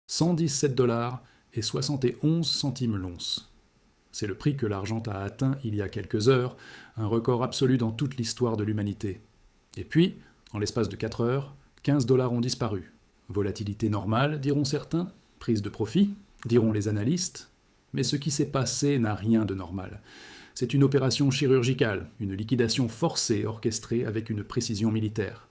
$117 et 71 centimes l'once. C'est le prix que l'argent a atteint il y a quelques heures, un record absolu dans toute l'histoire de l'humanité. Et puis, en l'espace de 4 heures, $15 ont disparu. Volatilité normale, diront certains, prise de profit, diront les analystes, mais ce qui s'est passé n'a rien de normal. C'est une opération chirurgicale, une liquidation forcée orchestrée avec une précision militaire.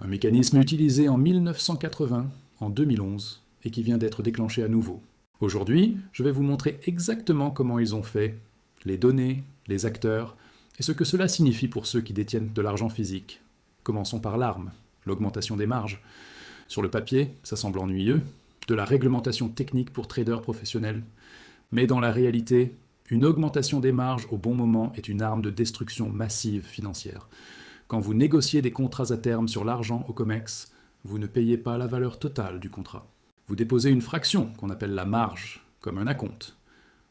Un mécanisme utilisé en 1980, en 2011, et qui vient d'être déclenché à nouveau. Aujourd'hui, je vais vous montrer exactement comment ils ont fait, les données, les acteurs, et ce que cela signifie pour ceux qui détiennent de l'argent physique. Commençons par l'arme, l'augmentation des marges. Sur le papier, ça semble ennuyeux, de la réglementation technique pour traders professionnels. Mais dans la réalité, une augmentation des marges au bon moment est une arme de destruction massive financière. Quand vous négociez des contrats à terme sur l'argent au COMEX, vous ne payez pas la valeur totale du contrat. Vous déposez une fraction, qu'on appelle la marge, comme un acompte.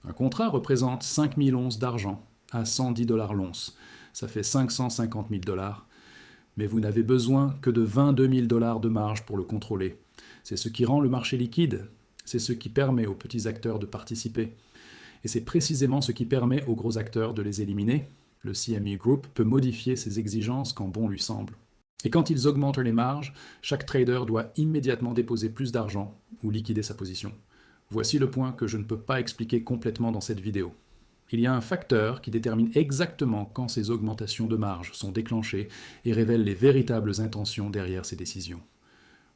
Un contrat représente 5000 onces d'argent à $110 l'once. Ça fait 550 000 $. Mais vous n'avez besoin que de 22 000 $ de marge pour le contrôler. C'est ce qui rend le marché liquide, c'est ce qui permet aux petits acteurs de participer. Et c'est précisément ce qui permet aux gros acteurs de les éliminer. Le CME Group peut modifier ses exigences quand bon lui semble. Et quand ils augmentent les marges, chaque trader doit immédiatement déposer plus d'argent ou liquider sa position. Voici le point que je ne peux pas expliquer complètement dans cette vidéo. Il y a un facteur qui détermine exactement quand ces augmentations de marge sont déclenchées et révèle les véritables intentions derrière ces décisions.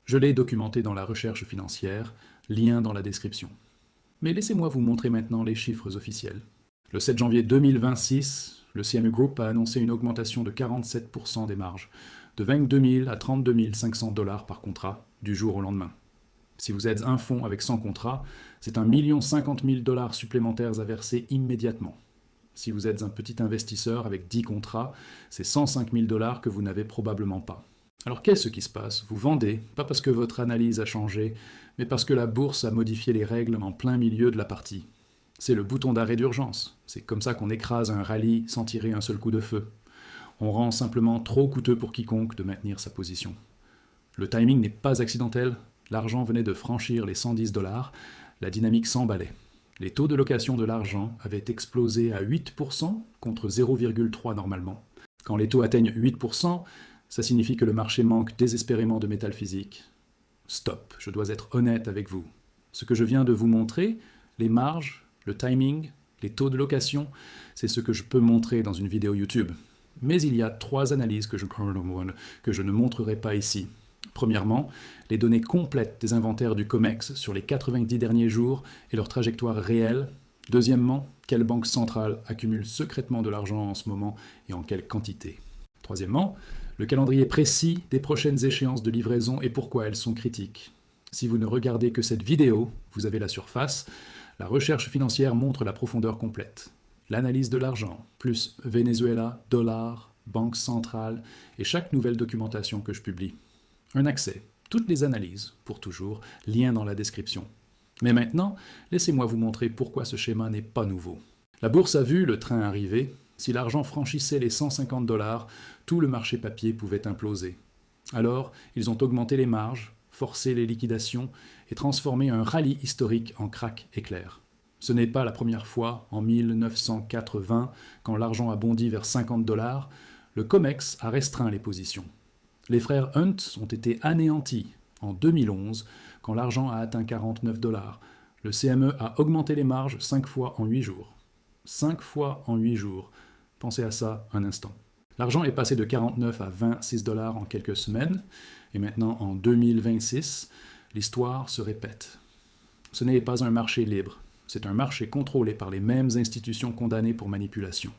Je l'ai documenté dans la recherche financière, lien dans la description. Mais laissez-moi vous montrer maintenant les chiffres officiels. Le 7 janvier 2026, le CME Group a annoncé une augmentation de 47% des marges, de 22 000 à 32 500 $ par contrat, du jour au lendemain. Si vous êtes un fonds avec 100 contrats, c'est 1 050 000 $ supplémentaires à verser immédiatement. Si vous êtes un petit investisseur avec 10 contrats, c'est 105 000 $ que vous n'avez probablement pas. Alors qu'est-ce qui se passe? Vous vendez, pas parce que votre analyse a changé, mais parce que la bourse a modifié les règles en plein milieu de la partie. C'est le bouton d'arrêt d'urgence. C'est comme ça qu'on écrase un rallye sans tirer un seul coup de feu. On rend simplement trop coûteux pour quiconque de maintenir sa position. Le timing n'est pas accidentel, l'argent venait de franchir les 110 $, la dynamique s'emballait. Les taux de location de l'argent avaient explosé à 8% contre 0,3% normalement. Quand les taux atteignent 8%, ça signifie que le marché manque désespérément de métal physique. Stop, je dois être honnête avec vous. Ce que je viens de vous montrer, les marges, le timing, les taux de location, c'est ce que je peux montrer dans une vidéo YouTube. Mais il y a 3 analyses que je ne montrerai pas ici. Premièrement, les données complètes des inventaires du COMEX sur les 90 derniers jours et leur trajectoire réelle. Deuxièmement, quelle banque centrale accumule secrètement de l'argent en ce moment et en quelle quantité. Troisièmement, le calendrier précis des prochaines échéances de livraison et pourquoi elles sont critiques. Si vous ne regardez que cette vidéo, vous avez la surface. La recherche financière montre la profondeur complète. L'analyse de l'argent, plus Venezuela, dollar, banque centrale et chaque nouvelle documentation que je publie. Un accès, toutes les analyses, pour toujours, lien dans la description. Mais maintenant, laissez-moi vous montrer pourquoi ce schéma n'est pas nouveau. La bourse a vu le train arriver. Si l'argent franchissait les 150 $, tout le marché papier pouvait imploser. Alors, ils ont augmenté les marges, forcé les liquidations et transformé un rallye historique en crack éclair. Ce n'est pas la première fois, en 1980, quand l'argent a bondi vers 50 $, le COMEX a restreint les positions. Les frères Hunt ont été anéantis en 2011, quand l'argent a atteint 49 $. Le CME a augmenté les marges 5 fois en 8 jours. 5 fois en 8 jours. Pensez à ça un instant. L'argent est passé de 49 à 26 $ en quelques semaines, et maintenant en 2026, l'histoire se répète. Ce n'est pas un marché libre. C'est un marché contrôlé par les mêmes institutions condamnées pour manipulation.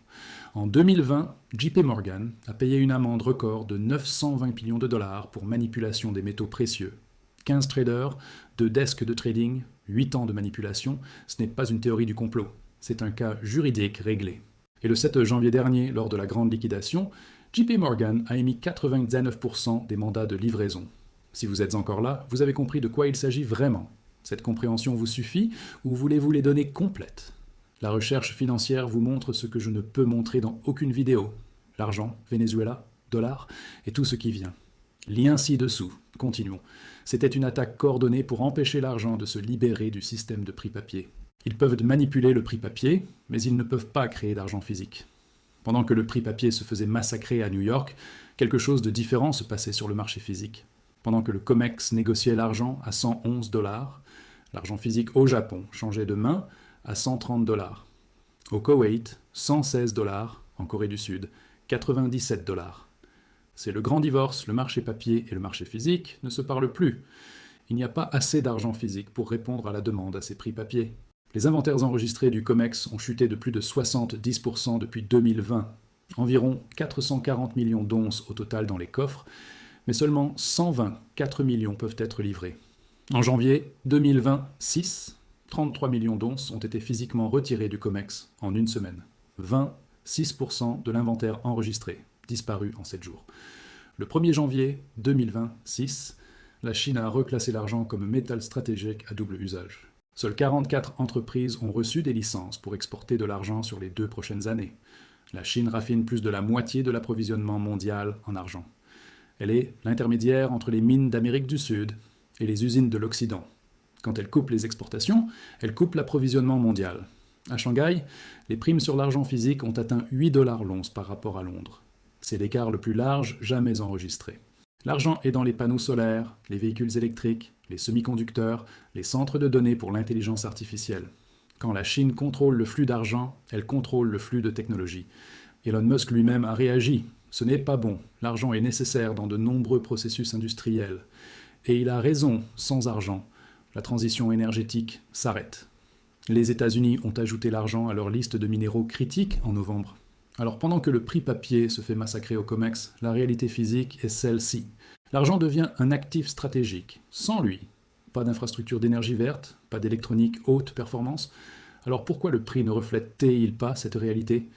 En 2020, JP Morgan a payé une amende record de 920 millions de $ pour manipulation des métaux précieux. 15 traders, 2 desks de trading, 8 ans de manipulation, ce n'est pas une théorie du complot. C'est un cas juridique réglé. Et le 7 janvier dernier, lors de la grande liquidation, JP Morgan a émis 99% des mandats de livraison. Si vous êtes encore là, vous avez compris de quoi il s'agit vraiment. Cette compréhension vous suffit ou voulez-vous les données complètes? La recherche financière vous montre ce que je ne peux montrer dans aucune vidéo. L'argent, Venezuela, dollar et tout ce qui vient. Lien ci-dessous. Continuons. C'était une attaque coordonnée pour empêcher l'argent de se libérer du système de prix papier. Ils peuvent manipuler le prix papier, mais ils ne peuvent pas créer d'argent physique. Pendant que le prix papier se faisait massacrer à New York, quelque chose de différent se passait sur le marché physique. Pendant que le COMEX négociait l'argent à 111 $, l'argent physique au Japon changeait de main à 130 $. Au Koweït, 116 $, en Corée du Sud, 97 $. C'est le grand divorce, le marché papier et le marché physique ne se parlent plus. Il n'y a pas assez d'argent physique pour répondre à la demande à ces prix papier. Les inventaires enregistrés du COMEX ont chuté de plus de 70% depuis 2020. Environ 440 millions d'onces au total dans les coffres, mais seulement 124 millions peuvent être livrés. En janvier 2026, 33 millions d'onces ont été physiquement retirées du COMEX en une semaine. 26% de l'inventaire enregistré, disparu en 7 jours. Le 1er janvier 2026, la Chine a reclassé l'argent comme métal stratégique à double usage. Seules 44 entreprises ont reçu des licences pour exporter de l'argent sur les 2 prochaines années. La Chine raffine plus de la moitié de l'approvisionnement mondial en argent. Elle est l'intermédiaire entre les mines d'Amérique du Sud et les usines de l'Occident. Quand elle coupe les exportations, elle coupe l'approvisionnement mondial. À Shanghai, les primes sur l'argent physique ont atteint 8 $ l'once par rapport à Londres. C'est l'écart le plus large jamais enregistré. L'argent est dans les panneaux solaires, les véhicules électriques, les semi-conducteurs, les centres de données pour l'intelligence artificielle. Quand la Chine contrôle le flux d'argent, elle contrôle le flux de technologie. Elon Musk lui-même a réagi. Ce n'est pas bon. L'argent est nécessaire dans de nombreux processus industriels. Et il a raison, sans argent, la transition énergétique s'arrête. Les États-Unis ont ajouté l'argent à leur liste de minéraux critiques en novembre. Alors pendant que le prix papier se fait massacrer au COMEX, la réalité physique est celle-ci. L'argent devient un actif stratégique. Sans lui, pas d'infrastructure d'énergie verte, pas d'électronique haute performance. Alors pourquoi le prix ne reflète-t-il pas cette réalité ?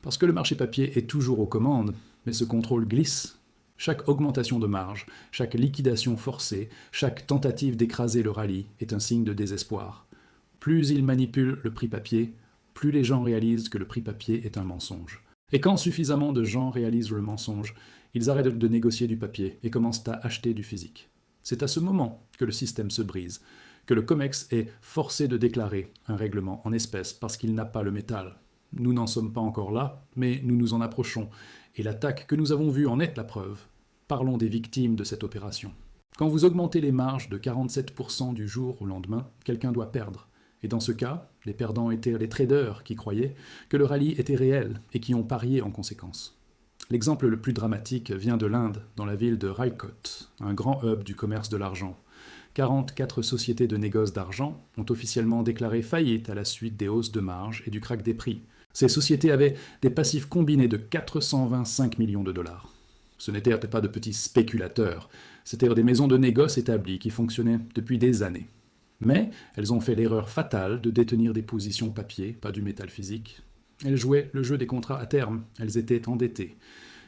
Parce que le marché papier est toujours aux commandes, mais ce contrôle glisse. Chaque augmentation de marge, chaque liquidation forcée, chaque tentative d'écraser le rallye est un signe de désespoir. Plus il manipule le prix papier, plus les gens réalisent que le prix papier est un mensonge. Et quand suffisamment de gens réalisent le mensonge, ils arrêtent de négocier du papier et commencent à acheter du physique. C'est à ce moment que le système se brise, que le COMEX est forcé de déclarer un règlement en espèces parce qu'il n'a pas le métal. Nous n'en sommes pas encore là, mais nous nous en approchons, et l'attaque que nous avons vue en est la preuve. Parlons des victimes de cette opération. Quand vous augmentez les marges de 47% du jour au lendemain, quelqu'un doit perdre. Et dans ce cas, les perdants étaient les traders qui croyaient que le rallye était réel et qui ont parié en conséquence. L'exemple le plus dramatique vient de l'Inde, dans la ville de Rajkot, un grand hub du commerce de l'argent. 44 sociétés de négoce d'argent ont officiellement déclaré faillite à la suite des hausses de marge et du krach des prix. Ces sociétés avaient des passifs combinés de 425 millions de dollars. Ce n'étaient pas de petits spéculateurs, c'étaient des maisons de négoce établies qui fonctionnaient depuis des années. Mais elles ont fait l'erreur fatale de détenir des positions papier, pas du métal physique. Elles jouaient le jeu des contrats à terme, elles étaient endettées.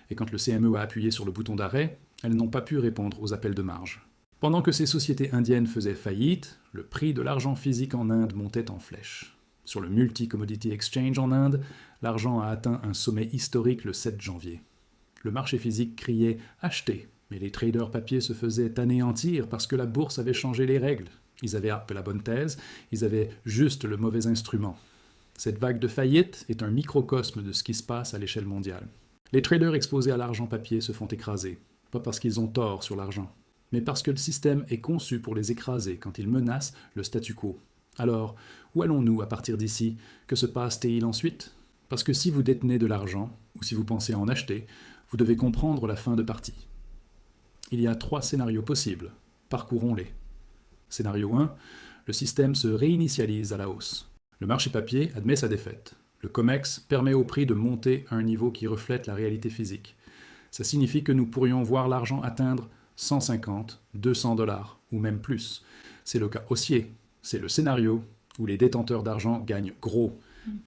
Et quand le CME a appuyé sur le bouton d'arrêt, elles n'ont pas pu répondre aux appels de marge. Pendant que ces sociétés indiennes faisaient faillite, le prix de l'argent physique en Inde montait en flèche. Sur le Multi-Commodity Exchange en Inde, l'argent a atteint un sommet historique le 7 janvier. Le marché physique criait « acheter », mais les traders papier se faisaient anéantir parce que la bourse avait changé les règles. Ils avaient la bonne thèse, ils avaient juste le mauvais instrument. Cette vague de faillite est un microcosme de ce qui se passe à l'échelle mondiale. Les traders exposés à l'argent papier se font écraser, pas parce qu'ils ont tort sur l'argent, mais parce que le système est conçu pour les écraser quand ils menacent le statu quo. Alors, où allons-nous à partir d'ici? Que se passe-t-il ensuite? Parce que si vous détenez de l'argent, ou si vous pensez en acheter, vous devez comprendre la fin de partie. Il y a 3 scénarios possibles. Parcourons-les. Scénario 1, le système se réinitialise à la hausse. Le marché papier admet sa défaite. Le COMEX permet au prix de monter à un niveau qui reflète la réalité physique. Ça signifie que nous pourrions voir l'argent atteindre 150, 200 $, ou même plus. C'est le cas haussier. C'est le scénario où les détenteurs d'argent gagnent gros.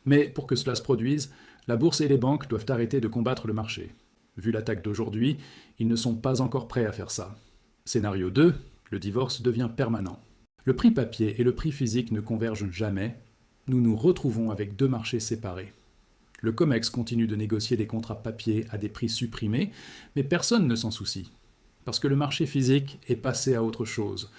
Mais pour que cela se produise, la bourse et les banques doivent arrêter de combattre le marché. Vu l'attaque d'aujourd'hui, ils ne sont pas encore prêts à faire ça. Scénario 2, le divorce devient permanent. Le prix papier et le prix physique ne convergent jamais. Nous nous retrouvons avec 2 marchés séparés. Le COMEX continue de négocier des contrats papier à des prix supprimés, mais personne ne s'en soucie. parce que le marché physique est passé à autre chose.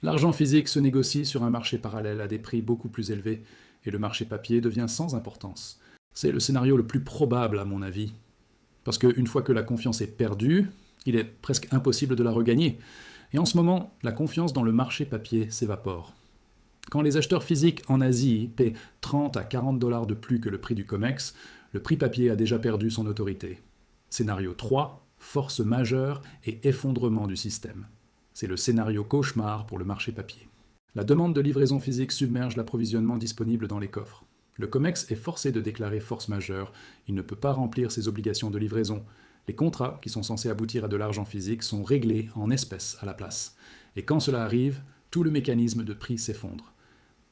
L'argent physique se négocie sur un marché parallèle à des prix beaucoup plus élevés, et le marché papier devient sans importance. C'est le scénario le plus probable à mon avis, parce qu'une fois que la confiance est perdue, il est presque impossible de la regagner. Et en ce moment, la confiance dans le marché papier s'évapore. Quand les acheteurs physiques en Asie paient 30 à 40 dollars de plus que le prix du COMEX, le prix papier a déjà perdu son autorité. Scénario 3, force majeure et effondrement du système. C'est le scénario cauchemar pour le marché papier. La demande de livraison physique submerge l'approvisionnement disponible dans les coffres. Le COMEX est forcé de déclarer force majeure, il ne peut pas remplir ses obligations de livraison. Les contrats, qui sont censés aboutir à de l'argent physique, sont réglés en espèces à la place. Et quand cela arrive, tout le mécanisme de prix s'effondre.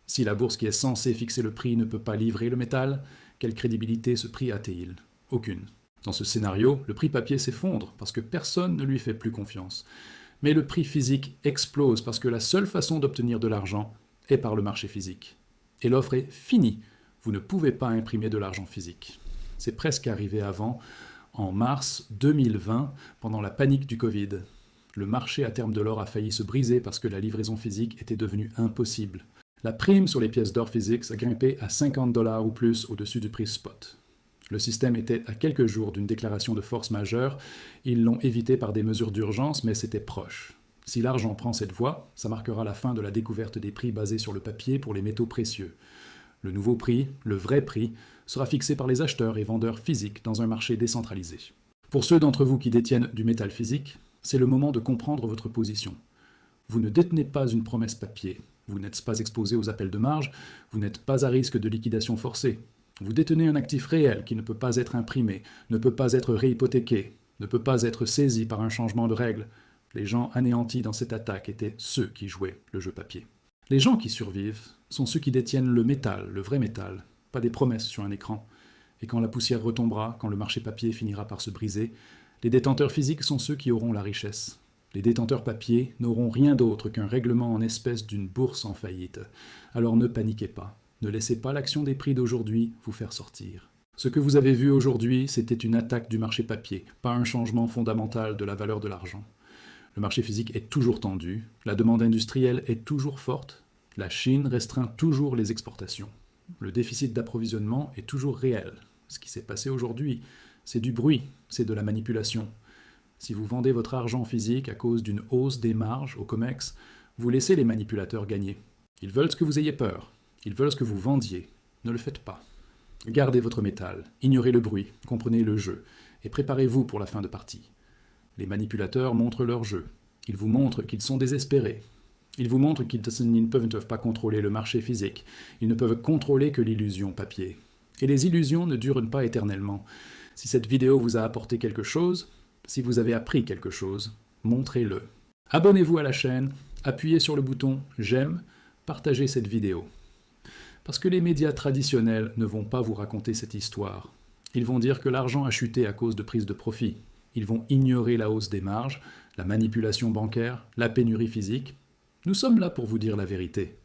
Si la bourse qui est censée fixer le prix ne peut pas livrer le métal, quelle crédibilité ce prix a-t-il? Aucune. Dans ce scénario, le prix papier s'effondre parce que personne ne lui fait plus confiance. Mais le prix physique explose parce que la seule façon d'obtenir de l'argent est par le marché physique. Et l'offre est finie. Vous ne pouvez pas imprimer de l'argent physique. C'est presque arrivé avant, en mars 2020, pendant la panique du Covid. Le marché à terme de l'or a failli se briser parce que la livraison physique était devenue impossible. La prime sur les pièces d'or physiques a grimpé à 50 dollars ou plus au-dessus du prix spot. Le système était à quelques jours d'une déclaration de force majeure. Ils l'ont évité par des mesures d'urgence, mais c'était proche. Si l'argent prend cette voie, ça marquera la fin de la découverte des prix basés sur le papier pour les métaux précieux. Le nouveau prix, le vrai prix, sera fixé par les acheteurs et vendeurs physiques dans un marché décentralisé. Pour ceux d'entre vous qui détiennent du métal physique, c'est le moment de comprendre votre position. Vous ne détenez pas une promesse papier, vous n'êtes pas exposé aux appels de marge, vous n'êtes pas à risque de liquidation forcée. Vous détenez un actif réel qui ne peut pas être imprimé, ne peut pas être réhypothéqué, ne peut pas être saisi par un changement de règle. Les gens anéantis dans cette attaque étaient ceux qui jouaient le jeu papier. Les gens qui survivent sont ceux qui détiennent le métal, le vrai métal, pas des promesses sur un écran. Et quand la poussière retombera, quand le marché papier finira par se briser, les détenteurs physiques sont ceux qui auront la richesse. Les détenteurs papier n'auront rien d'autre qu'un règlement en espèces d'une bourse en faillite. Alors ne paniquez pas. Ne laissez pas l'action des prix d'aujourd'hui vous faire sortir. Ce que vous avez vu aujourd'hui, c'était une attaque du marché papier, pas un changement fondamental de la valeur de l'argent. Le marché physique est toujours tendu, la demande industrielle est toujours forte, la Chine restreint toujours les exportations. Le déficit d'approvisionnement est toujours réel. Ce qui s'est passé aujourd'hui, c'est du bruit, c'est de la manipulation. Si vous vendez votre argent physique à cause d'une hausse des marges au COMEX, vous laissez les manipulateurs gagner. Ils veulent que vous ayez peur. Ils veulent que vous vendiez. Ne le faites pas. Gardez votre métal, ignorez le bruit, comprenez le jeu, et préparez-vous pour la fin de partie. Les manipulateurs montrent leur jeu. Ils vous montrent qu'ils sont désespérés. Ils vous montrent qu'ils ne peuvent pas contrôler le marché physique. Ils ne peuvent contrôler que l'illusion papier. Et les illusions ne durent pas éternellement. Si cette vidéo vous a apporté quelque chose, si vous avez appris quelque chose, montrez-le. Abonnez-vous à la chaîne, appuyez sur le bouton « J'aime », partagez cette vidéo. Parce que les médias traditionnels ne vont pas vous raconter cette histoire. Ils vont dire que l'argent a chuté à cause de prise de profit. Ils vont ignorer la hausse des marges, la manipulation bancaire, la pénurie physique. Nous sommes là pour vous dire la vérité.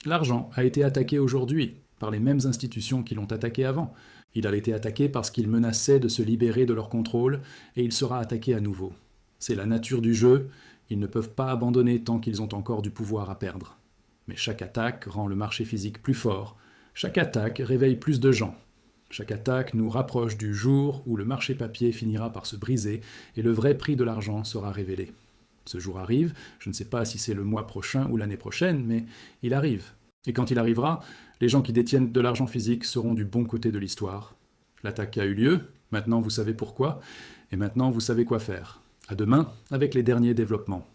L'argent a été attaqué aujourd'hui par les mêmes institutions qui l'ont attaqué avant. Il a été attaqué parce qu'il menaçait de se libérer de leur contrôle et il sera attaqué à nouveau. C'est la nature du jeu, ils ne peuvent pas abandonner tant qu'ils ont encore du pouvoir à perdre. Mais chaque attaque rend le marché physique plus fort. Chaque attaque réveille plus de gens. Chaque attaque nous rapproche du jour où le marché papier finira par se briser et le vrai prix de l'argent sera révélé. Ce jour arrive, je ne sais pas si c'est le mois prochain ou l'année prochaine, mais il arrive. Et quand il arrivera, les gens qui détiennent de l'argent physique seront du bon côté de l'histoire. L'attaque a eu lieu, maintenant vous savez pourquoi, et maintenant vous savez quoi faire. À demain avec les derniers développements.